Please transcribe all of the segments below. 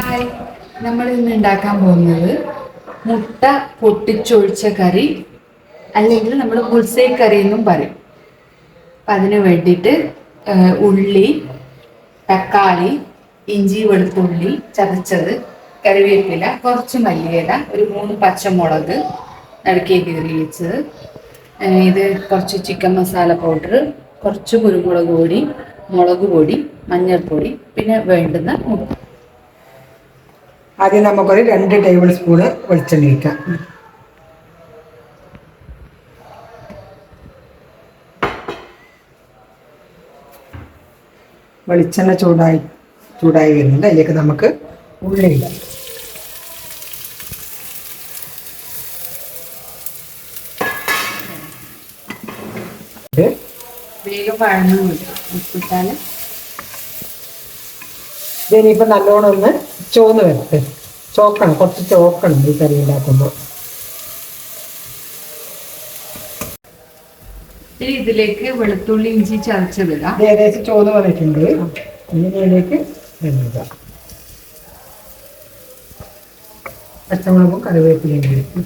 Hi, നമ്മൾ ഇന്ന് ഉണ്ടാക്കാൻ പോകുന്നത് മുട്ട പൊട്ടിച്ചൊഴിച്ച കറി, അല്ലെങ്കിൽ നമ്മൾ ബുൾസൈ കറി എന്നും പറയും. അപ്പം അതിന് വേണ്ടിയിട്ട് ഉള്ളി, തക്കാളി, ഇഞ്ചി വെളുത്തുള്ളി ചതച്ചത്, കറിവേപ്പില, കുറച്ച് മല്ലിയില, ഒരു 3 പച്ചമുളക് നടുക്കിയ കീറി വെച്ചത്, ഇത് കുറച്ച് ചിക്കൻ മസാല പൗഡർ, കുറച്ച് കുരുമുളക് പൊടി, മുളക് പൊടി, മഞ്ഞൾപ്പൊടി, പിന്നെ വേണ്ടുന്ന മുട്ട. ആദ്യം നമുക്കൊരു 2 ടേബിൾ സ്പൂണ് വെളിച്ചെണ്ണ ഒഴിക്കാം. വെളിച്ചെണ്ണ ചൂടായി വരുന്നുണ്ട്. അതിലേക്ക് നമുക്ക് ഉള്ളി ഇടാം. വേഗം വഴന്നു ഇട്ടാൽ ഇതിനിപ്പോൾ നല്ലോണം ഒന്ന് ചോന്ന് വരട്ടെ. കുറച്ച് ചോക്കണം ഈ കറി ഉണ്ടാക്കുമ്പോൾ. ഇതിലേക്ക് വെളുത്തുള്ളി ഇഞ്ചി ചതച്ചതിടാം. ഏകദേശം ചോന്ന് വന്നിട്ടുണ്ട്. ഇതിലേക്ക് ഇടുക. പച്ചമുളകും കറിവേപ്പിലയും കൂടി.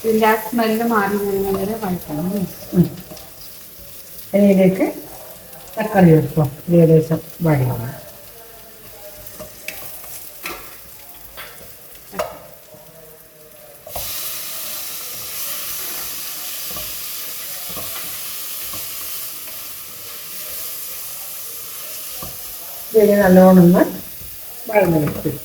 ഇതിൻ്റെ ആ സ്മെല്ല് മാറി വരുന്നത് വരെ വഴറ്റണം. അതിലേക്ക് തക്കാളി എടുക്കും. ഏകദേശം വഴങ്ങണം. ഇതിന് നല്ലോണം ഒന്ന് വഴങ്ങെടുക്കും.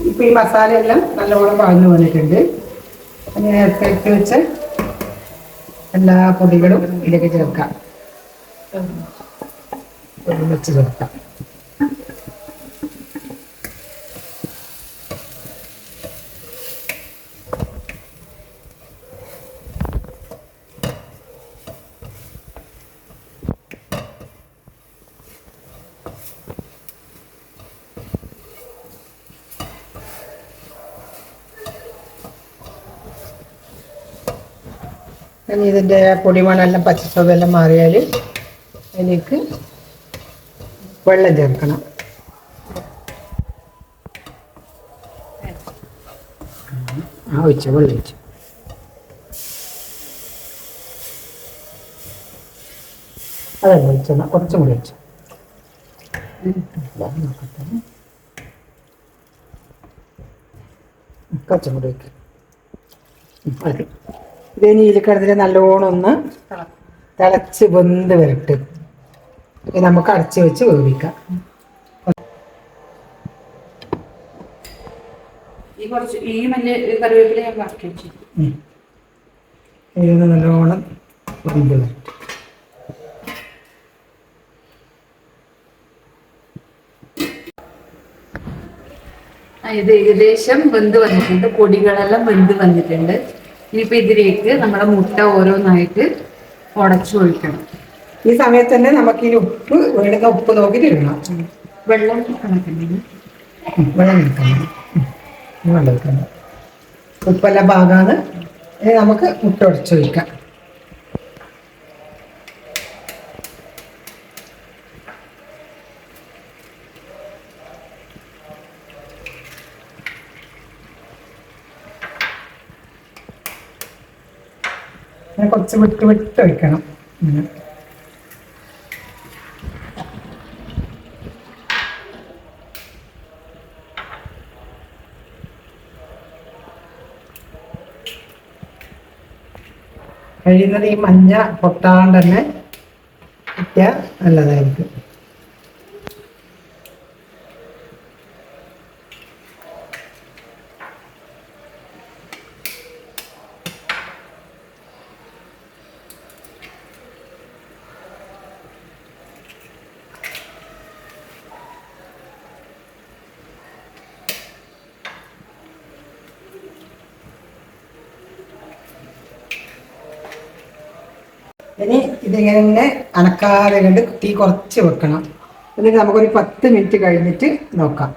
ഇപ്പം ഈ മസാലയെല്ലാം നല്ലോണം വഴന്നു വന്നിട്ടുണ്ട്. നേരത്തെ എടുത്ത് വെച്ച എല്ലാ പൊടികളും ഇതിലേക്ക് ചേർക്കാം. വെച്ച് ചേർക്കാം. ഇനി ഇതിൻ്റെ പൊടിമണെല്ലാം പച്ചച്ചോതെല്ലാം മാറിയാൽ അതിലേക്ക് വെള്ളം ചേർക്കണം. വെള്ളം ഒഴിച്ചു. അതല്ല ഒഴിച്ചെന്നാൽ കുറച്ചും കൂടി ഒഴിച്ചു. കുറച്ചും കൂടി വയ്ക്കും. മതി. ഇതിന് ഇതിൽ നല്ലോണം ഒന്ന് തിളച്ച് വെന്ത് വരട്ടെ. നമുക്ക് അടച്ച് വെച്ച് വേവിക്കാം. ഇതിന് നല്ലോണം വെന്ത് വരട്ടെ. ഇത് ഏകദേശം വെന്ത് വന്നിട്ടുണ്ട്. പൊടികളെല്ലാം വെന്ത് വന്നിട്ടുണ്ട്. ഇനിയിപ്പോൾ ഇതിലേക്ക് നമ്മുടെ മുട്ട ഓരോന്നായിട്ട് ഉടച്ചു ഒഴിക്കണം. ഈ സമയത്ത് തന്നെ നമുക്ക് ഈ വേണ്ടുന്ന ഉപ്പ് നോക്കിയിട്ട് ഇടണം. വെള്ളം കണക്കുണ്ടെങ്കിൽ വെള്ളം എടുക്കണം. ഉപ്പെല്ലാം പാകാന്ന് നമുക്ക് മുട്ട ഉടച്ചൊഴിക്കാം. കുറച്ച് വിട്ട് വയ്ക്കണം. കഴിയുന്നത് ഈ മഞ്ഞ പൊട്ടാണ്ട് തന്നെ കിട്ടിയാൽ നല്ലതായിരിക്കും. ഇനി ഇതിങ്ങനെ തന്നെ അനക്കാതെ കണ്ട് തീ കുറച്ച് വെക്കണം. എന്നിട്ട് നമുക്കൊരു 10 മിനിറ്റ് കഴിഞ്ഞിട്ട് നോക്കാം.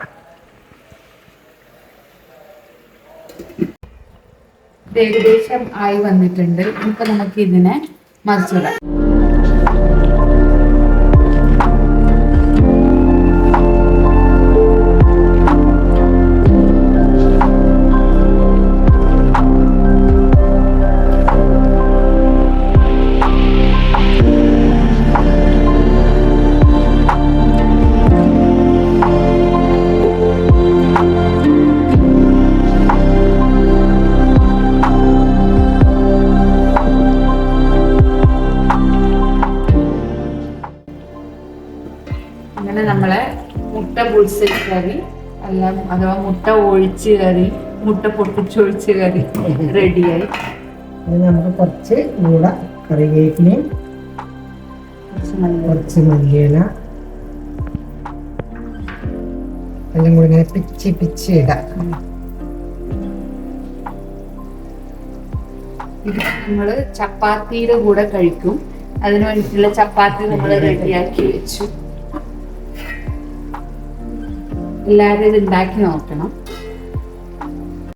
ഏകദേശം ആയി വന്നിട്ടുണ്ട്. ഇപ്പൊ നമുക്ക് ഇതിനെ മറിച്ചിടാം. അങ്ങനെ നമ്മളെ മുട്ട ബുൾസൈ കറി എല്ലാം, അഥവാ മുട്ട ഒഴിച്ച് കറി, മുട്ട പൊട്ടിച്ചൊഴിച്ച് കറി റെഡിയായി. ഇനി നമുക്ക് കുറച്ച് കൂടെ കറിവേപ്പിലയും കുറച്ച് മല്ലിയില എല്ലാം കൂടി ഇങ്ങനെ പിച്ച് ഇടാം. ഇത് നമ്മള് ചപ്പാത്തിയുടെ കൂടെ കഴിക്കും. അതിനു വേണ്ടിയിട്ടുള്ള ചപ്പാത്തി നമ്മൾ റെഡിയാക്കി വെച്ചു. എല്ലാവരും ഇത് ഉണ്ടാക്കി നോക്കണം.